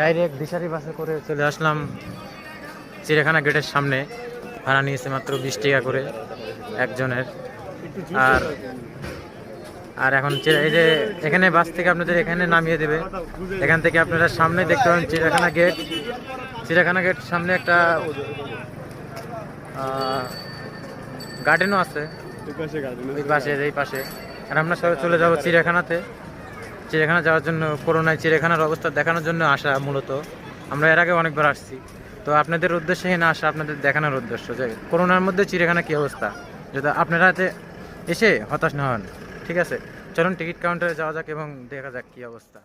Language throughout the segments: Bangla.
ডাইরেক্ট দিশারি বাসে করে চলে আসলাম চিড়িয়াখানা গেটের সামনে। ভাড়া নিয়েছে মাত্র 20 টাকা করে একজনের। আর আর এখন এই যে এখানে বাস থেকে আপনাদের এখানে নামিয়ে দেবে। এখান থেকে আপনারা সামনে দেখতে পাবেন চিড়িয়াখানা গেট। চিড়িয়াখানা গেট সামনে একটা গার্ডেনও আছে ওই পাশে, এই পাশে। আর আমরা সবাই চলে যাবো চিড়িয়াখানাতে। চিড়িয়াখানা যাওয়ার জন্য, করোনায় চিড়িয়াখানার অবস্থা দেখানোর জন্য আসা মূলত। আমরা এর আগে অনেকবার আসছি, তো আপনাদের উদ্দেশ্যে না আসা, আপনাদের দেখানোর উদ্দেশ্য যে করোনার মধ্যে চিড়িয়াখানা কী অবস্থা, যদি আপনারা এসে হতাশ না হন। ঠিক আছে, চলুন টিকিট কাউন্টারে যাওয়া যাক এবং দেখা যাক কী অবস্থা।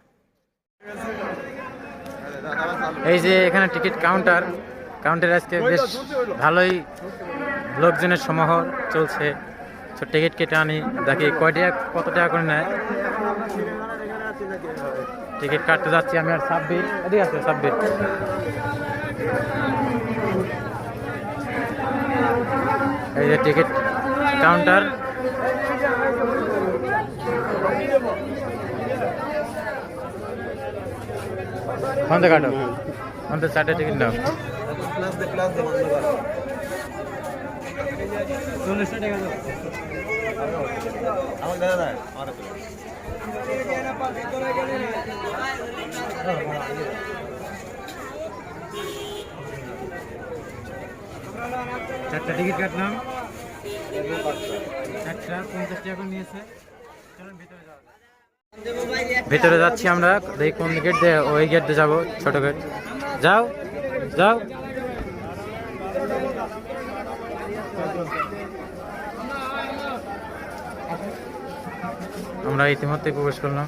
এই যে এখানে টিকিট কাউন্টারে আজকে বেশ ভালোই লোকজনের সমাহার চলছে। তো টিকিট কেটে আনি, দেখি কত টাকা করে নেয়। টিকিট কাটতে যাচ্ছি আমি আর সাব্বির। এদিকে আছে সাব্বির। এই যে টিকিট কাউন্টার। কোনটা কাটো? কোনটা 4টা টিকিট নাও। চারটা টিকিট কাটলাম, একটা 50 টাকা করে নিয়েছে। ভিতরে যাচ্ছি আমরা, দেখি কোন গেট দিয়ে। ওই গেট দিয়ে যাবো, ছোট গেট। যাও যাও। আমরা ইতিমধ্যে প্রবেশ করলাম।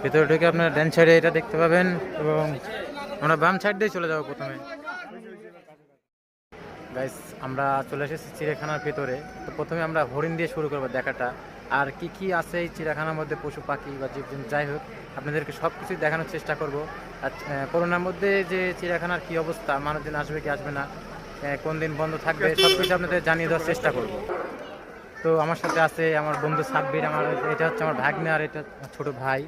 ভিতরে ঢুকে আপনার ডান সাইডে এটা দেখতে পাবেন, এবং আমরা বাম সাইড দিয়ে চলে যাবো প্রথমে। গাইস, আমরা চলে এসেছি চিড়িয়াখানার ভিতরে। তো প্রথমে আমরা হরিণ দিয়ে শুরু করবো দেখাটা। আর কি কি আছে এই চিড়িয়াখানার মধ্যে, পশু পাখি বা জীবজন্তু, যাই হোক আপনাদেরকে সব কিছুই দেখানোর চেষ্টা করব। আর করোনার মধ্যে যে চিড়িয়াখানার কি অবস্থা, মানুষজন আসবে কি আসবে না, কোন দিন বন্ধ থাকবে, সব কিছু আপনাদের জানিয়ে দেওয়ার চেষ্টা করব। তো আমার সাথে আছে আমার বন্ধু সাব্বির। এটা হচ্ছে আমার ভাগ্নে, আর এটা ছোট ভাই।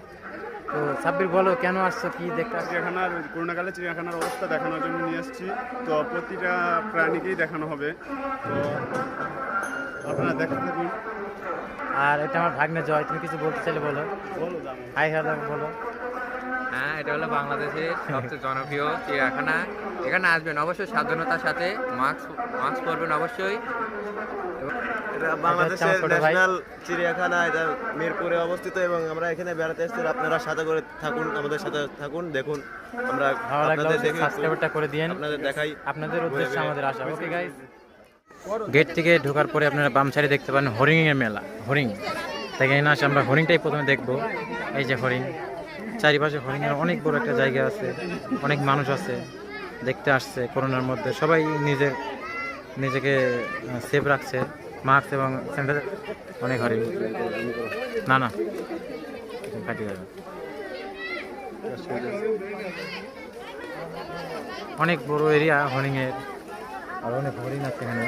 তো সাব্বির, বলো কেন আসছো, কি দেখতে? চিড়িয়াখানার করোনাকালে চিড়িয়াখানার অবস্থা দেখানোর জন্য নিয়ে আসছি। তো প্রতিটা প্রাণীকেই দেখানো হবে, তো আপনারা দেখতে থাকুন। আর এটা আমার ভাগ্নে জয়। তুমি কিছু বলতে চাইলে বলো। হাই হ্যালো বলো। হ্যাঁ, এটা হলো বাংলাদেশের সবচেয়ে জনপ্রিয় চিড়িয়াখানা। এখানে আসবেন অবশ্যই সাবধানতার সাথে, মাস্ক পরবেন অবশ্যই। এটা বাংলাদেশের ন্যাশনাল চিড়িয়াখানা, এটা মিরপুরে অবস্থিত, এবং আমরা এখানে বেড়াতে এসেছি। আপনারা সাথে করে থাকুন, আমাদের সাথে থাকুন, দেখুন। আমরা আপনাদের দেখি, সাবস্ক্রাইবটা করে দিন, আপনাদের দেখাই, আপনাদের উদ্দেশ্যে আমাদের আশা। ওকে গাইস, গেট থেকে ঢোকার পরে আপনারা বাম সাইডে দেখতে পান হরিণের মেলা। হরিণ থেকে এখানে আসে, আমরা হরিণটাই প্রথমে দেখবো। এই যে হরিণ, চারিপাশে হরিণের অনেক বড় একটা জায়গা আছে, অনেক মানুষ আছে দেখতে আসছে। করোনার মধ্যে সবাই নিজেকে সেফ রাখছে, মাস্ক এবং স্যানিটাইজার। অনেক হরিণ, না কাটি যাবে। অনেক বড় এরিয়া হরিণের, আর অনেক হরিণ আছে এখানে।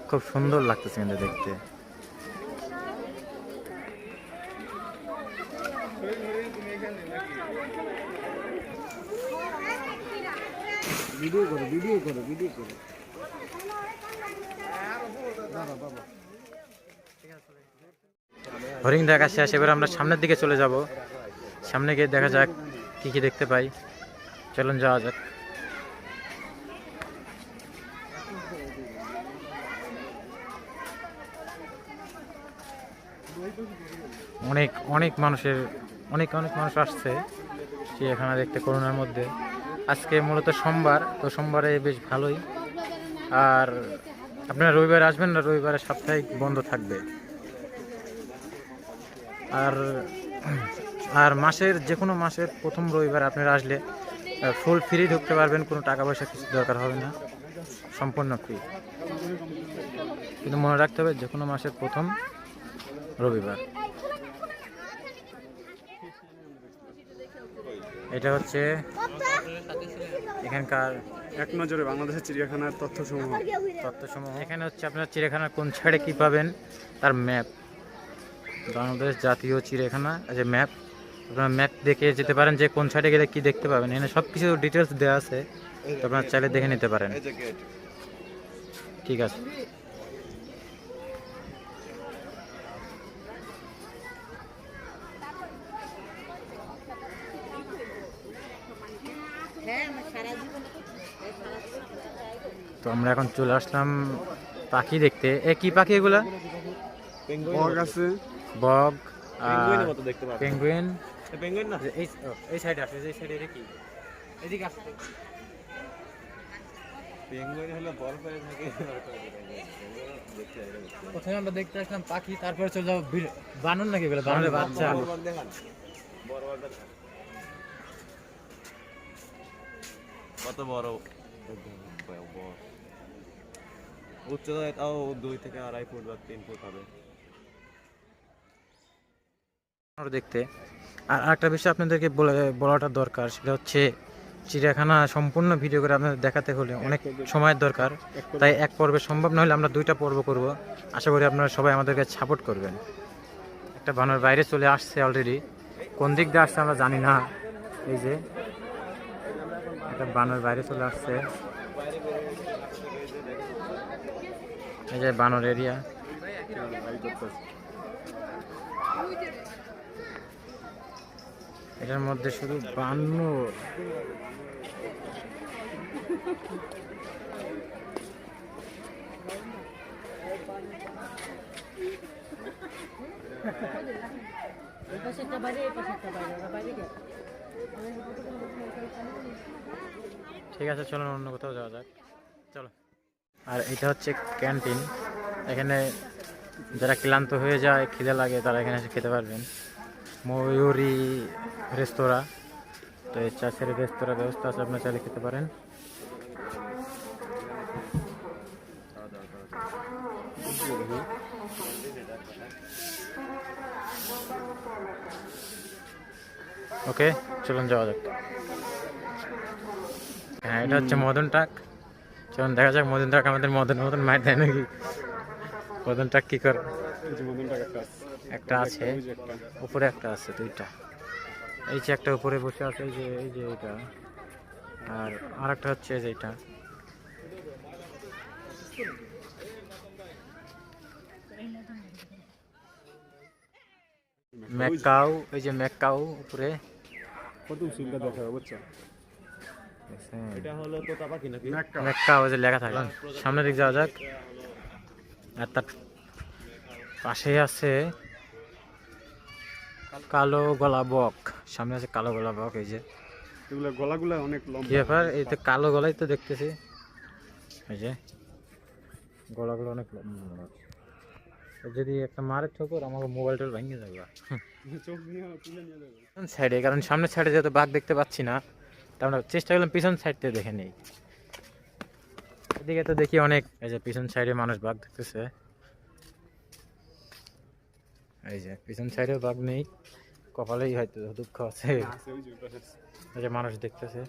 খুব সুন্দর লাগতেছে এখানে দেখতে। হরিণ দেখা শেষ, এবার আমরা সামনের দিকে চলে যাব। সামনে গিয়ে দেখা যাক কি কি দেখতে পাই। চলুন যাওয়া যাক। অনেক মানুষ আসছে চিড়িয়াখানা দেখতে করোনার মধ্যে। আজকে মূলত সোমবার, তো সোমবারে বেশ ভালোই। আর আপনারা রবিবার আসবেন না, রবিবারে সাপ্তাহিক বন্ধ থাকবে। আর মাসের যে কোনো মাসের প্রথম রবিবার আপনারা আসলে ফুল ফ্রি ঢুকতে পারবেন, কোনো টাকা পয়সা কিছু দরকার হবে না, সম্পূর্ণ ফ্রি। কিন্তু মনে রাখতে হবে যে কোনো মাসের প্রথম রবিবার। এটা হচ্ছে এখানকার এক নজরে বাংলাদেশের চিড়িয়াখানার তথ্যসমূহ। তথ্যসমূহ এখানে হচ্ছে আপনার চিড়িয়াখানার কোন সাইডে কী পাবেন তার ম্যাপ, বাংলাদেশ জাতীয় চিড়িয়াখানা যে ম্যাপ, আপনারা ম্যাপ দেখে যেতে পারেন যে কোন সাইডে গেলে কী দেখতে পাবেন। এখানে সব কিছু ডিটেলস দেওয়া আছে, তো আপনারা চাইলে দেখে নিতে পারেন। এই যে গেট। ঠিক আছে। তো আমরা এখন চলে আসলাম পাখি দেখতে। এ কি পাখি এগুলা? বগ আছে, বগ, পেঙ্গুইনের মতো দেখতে পাবেন। পেঙ্গুইন। পেঙ্গুইন না? এই সাইডে আসে, এই সাইডে কি এদিকে আসে। পেঙ্গুইন হলো বরফে থাকে। প্রথমে আমরা দেখতে আসলাম পাখি, তারপরে চলে যাবো বানর নাকি বলে, বানরের বাচ্চা। বরফ দেখান। বরফটা দেখান। কত বড় উচ্চতা তাও 2 থেকে 2.5 ফুট বা 3 ফুট হবে দেখতে। আর আরেকটা বিষয় আপনাদেরকে বলাটা দরকার, সেটা হচ্ছে চিড়িয়াখানা সম্পূর্ণ ভিডিও করে আপনাদের দেখাতে হলে অনেক সময়ের দরকার, তাই এক পর্বে সম্ভব না হলে আমরা 2টা পর্ব করব। আশা করি আপনারা সবাই আমাদেরকে সাপোর্ট করবেন। একটা বানর বাইরে চলে আসছে অলরেডি, কোন দিক দিয়ে আসছে আমরা জানি না। এই যে একটা বানর বাইরে চলে আসছে, এই যে বানর এরিয়া। এটার মধ্যে শুধু বানর। ঠিক আছে, চলো অন্য কোথাও যাওয়া যাক, চলো। আর এটা হচ্ছে ক্যান্টিন, এখানে যারা ক্লান্ত হয়ে যায়, খিদে লাগে, তারা এখানে এসে খেতে পারবেন। ময়ূরী রেস্তোরাঁ, তো এই চাষের রেস্তোরাঁ ব্যবস্থা আছে, আপনারা চাইলে খেতে পারেন। ওকে, চলুন যাওয়া যাক। হ্যাঁ, এটা হচ্ছে মদন টাক। চলুন দেখা যাক মদন টাক আমাদের মদন মার দেয় নাকি। মদন টাক কি করে? একটা আছে উপরে, একটা আছে, 2টা। এই যে একটা উপরে বসে আছে, এই যে এটা, আর আরেকটা হচ্ছে এই যে এটা। ম্যাকাও, এই যে ম্যাকাও উপরে। কত সিলটা দেখাবে বুঝছো? এটা হলো তোতা পাখি নাকি? ম্যাকাও যে লেখা থাকে। সামনের দিক যাওয়া যাক। আর তার পাশে আছে কালো গলা বক, সামনে আছে কালো গলা বক। এই যে এগুলো গলাগুলো অনেক লম্বা। কি ব্যাপার? এই তো কালো গলাই তো দেখতেছি, এই যে গলাগুলো অনেক লম্বা। যদি একটা মারে ঠোকর আমাকে মোবাইলটা ভেঙে যাবে চোখ নিয়ে তুলে নিয়ে যাবে সাইডে, কারণ সামনের সাইডে যেহেতু বাঘ দেখতে পাচ্ছি না, তা আমরা চেষ্টা করলাম পিছন সাইড থেকে দেখে নেই। এদিকে তো দেখি অনেক, এই যে পিছন সাইডে মানুষ বাঘ দেখতেছে। এই যে পিছন সাইডেও বাঘ নেই, কপালেই হয়তো দুঃখ আছে। এই যে মানুষ দেখতেছে।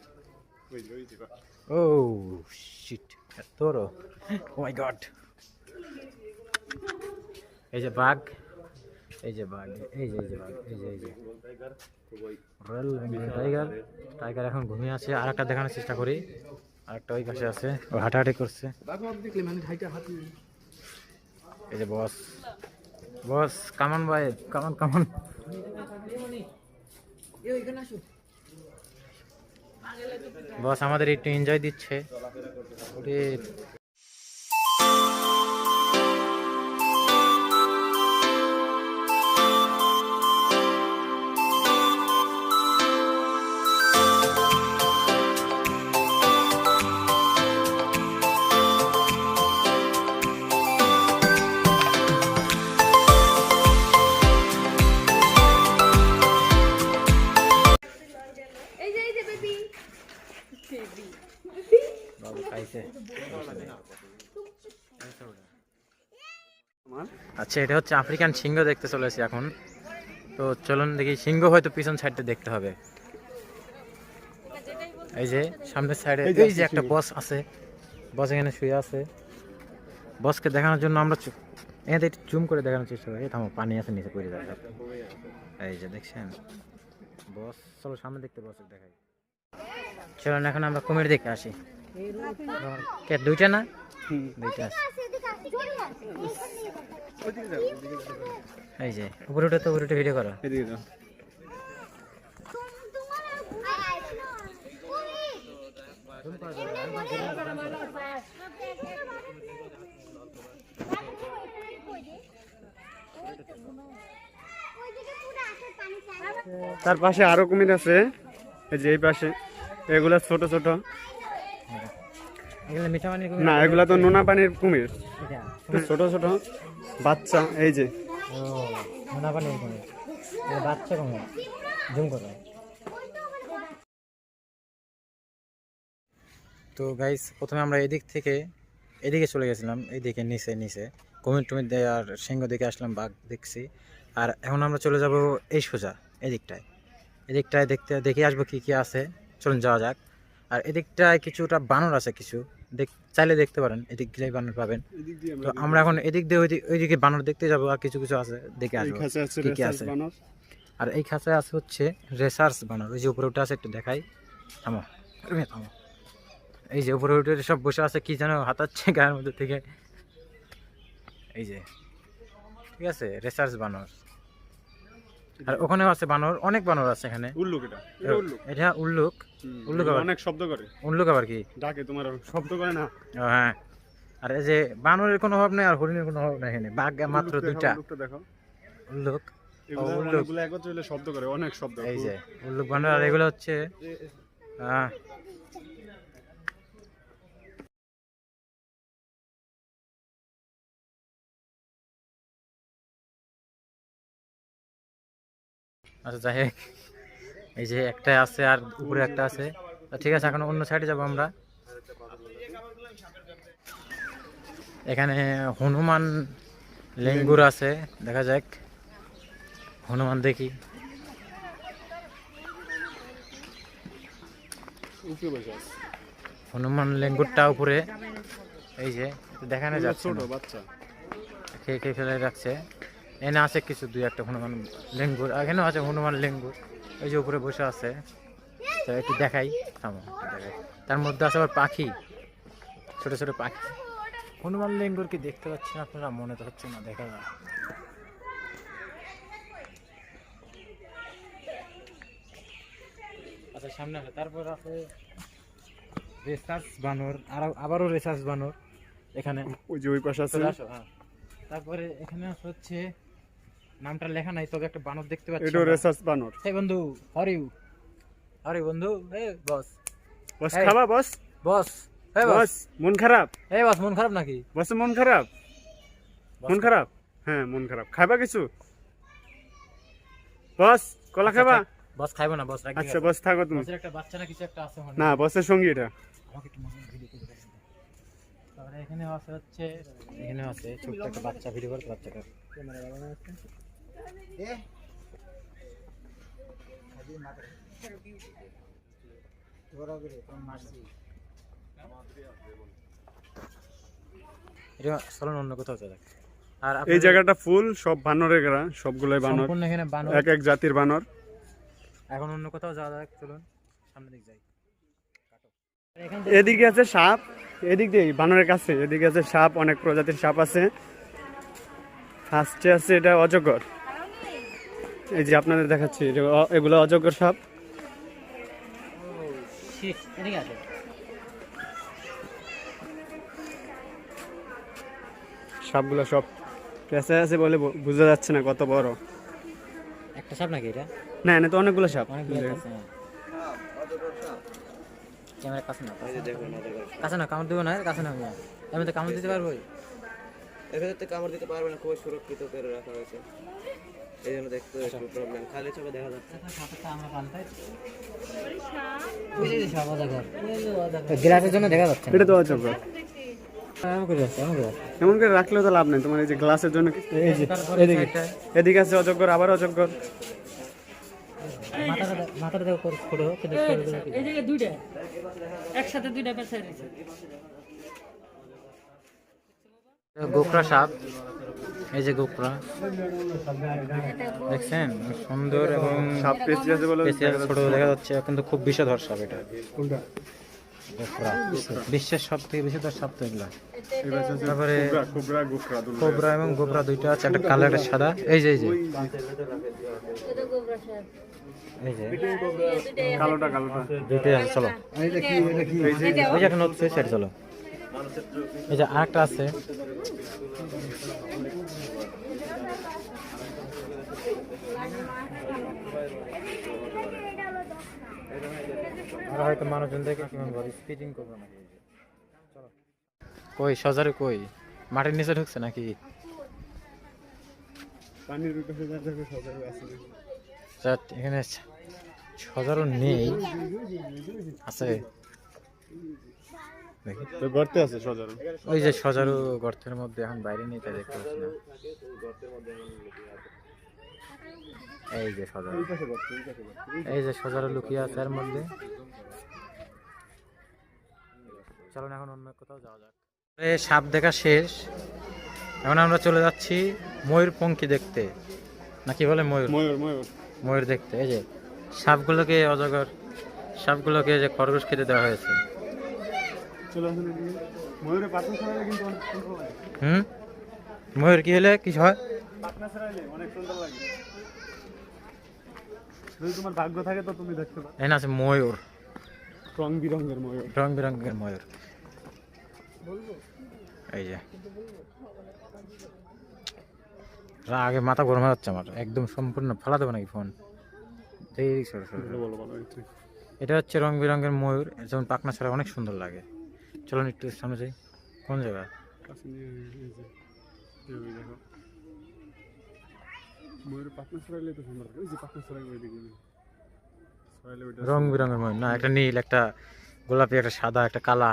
ও শিট, তোরও, ও মাই গড। এই যে বাঘ, এই যে বাঘ, এই যে বাঘ, এই যে রয়্যাল বেঙ্গল টাইগার। টাইগার এখন ঘুমিয়ে আছে। আর একটা দেখানোর চেষ্টা করি, আরেকটা ওই পাশে আছে, ও হাঁটাহাঁটি করছে। এই যে বস, বস কামান ভাই, কামান। বস আমাদের একটু এনজয় দিচ্ছে। বাবু খাইছে। আচ্ছা, এটা হচ্ছে আফ্রিকান সিংহ দেখতে চলেছি এখন। তো চলুন দেখি, সিংহ হয়তো পিছন সাইডটা দেখতে হবে। এই যে সামনের সাইডে এই যে এই যে একটা বস আছে, বস এখানে শুয়ে আছে। বসকে দেখানোর জন্য আমরা এখানে জুম করে দেখানোর চেষ্টা করি। থামো, পানি আছে নিচে পড়ে যাবে। এই যে দেখছেন বস, চলো সামনে দেখতে বস দেখাই। চলুন এখন আমরা কুমির দেখে আসি। কে দুইটা না? দুইটা আছে। এই যে উপরে উঠে, তো উপরে উঠে ভিডিও করো। এদিকে যাও। তার পাশে আরো কুমির আছে, এই যে এই পাশে। এগুলা ছোট ছোট এগুলো মিঠা পানির কুমির না, এগুলা তো নোনা পানির কুমির, এটা? ছোট ছোট বাচ্চা। এই যে ও নোনা পানির কুমির, এটা বাচ্চা কুমির। জুম করো। তো গাইস প্রথমে আমরা এদিক থেকে এদিকে চলে গেছিলাম, এইদিকে নিচে নিচে কুমির টুমির আর সিংহ দেখে আসলাম, বাঘ দেখছি। আর এখন আমরা চলে যাব এই সোজা এদিকটায়। এদিকটায় দেখে আসবো কি কি আছে। চলুন যাওয়া যাক। আর এদিকটায় কিছুটা বানর আছে, কিছু চাইলে দেখতে পারেন, এদিক দিয়ে বানর পাবেন। তো আমরা এখন এদিক দিয়ে ওইদিকে বানর দেখতে যাবো, আর কিছু কিছু আছে দেখে আসবো কি কি আছে। আর এই খাঁচায় আছে হচ্ছে রেসার্চ বানর, ওই যে উপরে উঠে আছে, একটু দেখাই। থামো থামো। এই যে উপরে উঠে সব বসে আছে, কি যেন হাতাচ্ছে গায়ের মধ্যে থেকে। এই যে ঠিক আছে, রেসার্চ বানর। আর ওখানেও আছে বানর, অনেক বানর আছে এখানে। উল্লুক, এটা উল্লুক। উল্লুক আবার অনেক শব্দ করে, উল্লুক আবার কি ডাকে তোমার শব্দ করে না। ও হ্যাঁ। আর এই যে বানরের কোনো অভাব নেই, আর হরিণের কোনো অভাব নেই এখানে। বাঘ মাত্র দুইটা। দেখো উল্লুক, এগুলো একত্রে হলে শব্দ করে, অনেক শব্দ। এই যে উল্লুক বানর। আর এগুলো হচ্ছে আচ্ছা যাই হোক, এই যে একটা আছে আর উপরে একটা আছে। ঠিক আছে, এখন অন্য সাইডে যাবো আমরা। এখানে হনুমান লেঙ্গুর আছে, দেখা যাক হনুমান দেখি। হনুমান লেঙ্গুরটা উপরে, এই যে দেখানো যাচ্ছে ছোট না। বাচ্চা খেয়ে খেয়ে ফেলে রাখছে। এনে আছে কিছু দুই একটা হনুমান লেঙ্গুর, এখানেও আছে হনুমান লেঙ্গুর, এই যে উপরে বসে আছে। তো একটু দেখাই, থামো দেখাই। তার মধ্যে আছে আবার পাখি, ছোট ছোট পাখি। হনুমান লেঙ্গুর কি দেখতে পাচ্ছেন আপনারা? মনে তো হচ্ছে না, দেখা যায়। আচ্ছা সামনে আছে, তারপর আছে রেসার্চ বানর, আর আবারও রেসার্চ বানর এখানে। ওই যে ওই পাশে আছে। চলে আসো, হ্যাঁ। তারপরে এখানে হচ্ছে নামটা লেখা নাই, তবে একটা বানর দেখতে পাচ্ছি। এটা রেসার্চ বানর। হে বন্ধু, হরিউ হরি বন্ধু। হে বস, বস এই। খাবা বস? বস হে বস, বস মন খারাপ? হে বস মন খারাপ নাকি? বস মন খারাপ? বস মন খারাপ? হ্যাঁ মন খারাপ। খাবা কিছু? বস কলা খাবা? বস খাইবো না, বস রাখি। আচ্ছা বস থাকো তুমি। বসের একটা বাচ্চা না কিছু একটা আছে মনে হয়। না বসের সঙ্গী এটা। আমাকে একটু ভিডিও করে দেখান। তারপরে এখানে আছে হচ্ছে, এখানে আছে ছোট্ট একটা বাচ্চা, ভিডিও করতে বাচ্চাটা ক্যামেরা লাগানো আছে। এটা চলুন অন্য কোথাও চলে। আর এই জায়গাটা ফুল সব বানরের গড়া, সবগুলোই বানর, সম্পূর্ণ এখানে বানর। এক এক জাতির বানর। এখন অন্য কোথাও যাওয়া যাক, চলুন সামনে দিক যাই। এদিকে আছে সাপ, এদিক দিয়ে বানরের কাছে এদিকে আছে সাপ, অনেক প্রজাতির সাপ আছে। ফার্স্টে আছে এটা অজগর, এই যে আপনাদের দেখাচ্ছি, এগুলো অজগর সাপ। এদিকে আছে সাপগুলো সব পেঁচে আছে বলে বোঝা যাচ্ছে না কত বড়। একটা সাপ নাকি এটা? না এটা তো অনেকগুলো সাপ। অনেকগুলো আছে। ক্যামেরা কাছে না, কাছে না, কামড় দেবো না, কাছে না। আমি তো কামড় দিতে পারবো। এর ভেতর কামড় দিতে পারবে না, খুবই সুরক্ষিত করে রাখা হয়েছে, এই জন্য দেখতে একটু প্রবলেম, খালি চোখে দেখা যাচ্ছে। গ্লাসের জন্য দেখা যাচ্ছে না। এটা তো অজগর। এমন করে রাখলেও তো লাভ নেই তোমার, এই যে গ্লাসের জন্য। এই যে এদিকে এদিকে আছে অজগর, আবার অজগর। মাথাটা দেখো ছোট কিন্তু এই জায়গায় দুইটা একসাথে দুইটা পেঁচা রয়েছে। গোকরা সাপ, এই যে গোকরা দেখছেন সুন্দর এবং সাপ পেঁচি আছে বলে পেঁচিয়া ছোট দেখা যাচ্ছে কিন্তু খুব বিষধর সাপ এটা। গোকরা বিশ্বের সব থেকে বিষধর সাপ তো এগুলা। তারপরে কোবরা গোকরা কোবরা এবং গোবরা দুইটা আছে, একটা কালো একটা সাদা। এই যে এই যে এই যে কালোটা দুইটাই আছে। চলো ওই যে একটা নতুন সেট, চলো এই যে আরেকটা আছে। আর হয়তো মানুষজন দেখে কেমন ভাবে স্পিডিং করবে নাকি। চলো কই সজারে কই মাটির নিচে ঢুকছে নাকি? পানির উপরে যাবে সজারু আছে। যাক, এখানে সজারু নেই, আছে দেখি। তো গর্তে আছে সজারু। ওই যে সজারু গর্তের মধ্যে, এখন বাইরে নেই তাই দেখতে পাচ্ছি না। এই যে সজারু, এই যে সজারু লুকিয়ে আছে এর মধ্যে। চলো না এখন অন্য কোথাও যাওয়া যাক। সাপ দেখা শেষ, এখন আমরা চলে যাচ্ছি ময়ূরপঙ্খী দেখতে, নাকি বলে ময়ূর, ময়ূর ময়ূর ময়ূর দেখতে। এই যে সাপগুলোকে, অজগর সাপগুলোকে যে খরগোশ খেতে দেওয়া হয়েছে। চলো আসুন এদিকে। ময়ূরের পাখনা ছড়াইলে কিন্তু অনেক সুন্দর লাগে। ময়ূর কি হলে কি হয়? পাখনা ছড়াইলে অনেক সুন্দর লাগে। যদি তোমার ভাগ্য থাকে তো তুমি দেখতে পারো। এখানে আছে ময়ূর, রং বিরঙের ময়ূর। রং বেরঙের ময়ূর। এই যে আগে মাথা গরম হয়ে যাচ্ছে আমার, একদম সম্পূর্ণ ফালা দেবো নাকি ফোন? বলো বলো একটু। এটা হচ্ছে রং বেরঙের ময়ূর, যেমন পাখনা ছাড়া অনেক সুন্দর লাগে। চলুন একটু সামনে যাই। কোন জায়গায়? কাছে নিয়ে এই যে এই দেখো ময়ূরের পাখনা ছড়াইলে তো সুন্দর লাগে। ওই যে পাখনা ছড়াইলে ওইদিকে ছড়াইলে ওইটা রং বেরঙের ময়ূর না, একটা নীল, একটা গোলাপি, একটা সাদা, একটা কালা।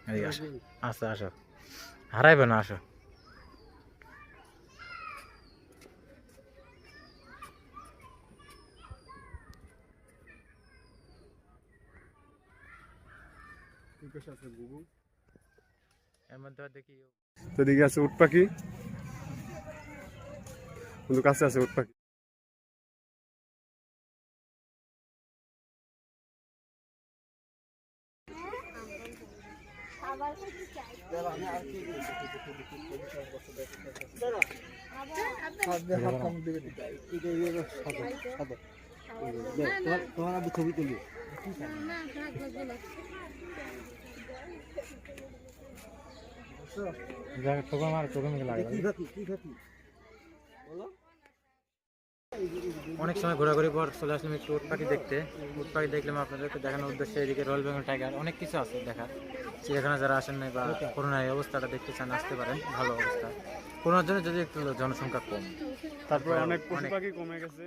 এদিকে আসো, আসো আসো, হারাইবে না, আসো। এই পাশে আছে বুবু। এর মধ্যে দেখি তো এদিকে আছে উট পাখি, কিন্তু কাছে আছে উট পাখি। ঠোকা মার, চোখে মুখে লাগে। অনেক সময় ঘোরাঘুরি পর চলে আসলাম একটু উট পাখি দেখতে। উট পাখি দেখলাম আপনাদেরকে দেখানোর উদ্দেশ্যে। এদিকে রয়্যাল বেঙ্গল টাইগার, অনেক কিছু আছে দেখার। চিড়িয়াখানা যারা আসেন নাই বা করোনা এই অবস্থাটা দেখতে চান, আসতে পারেন। ভালো অবস্থা, করোনার জন্য যদি একটু জনসংখ্যা কম, তারপর অনেক পশু পাখি কমে গেছে।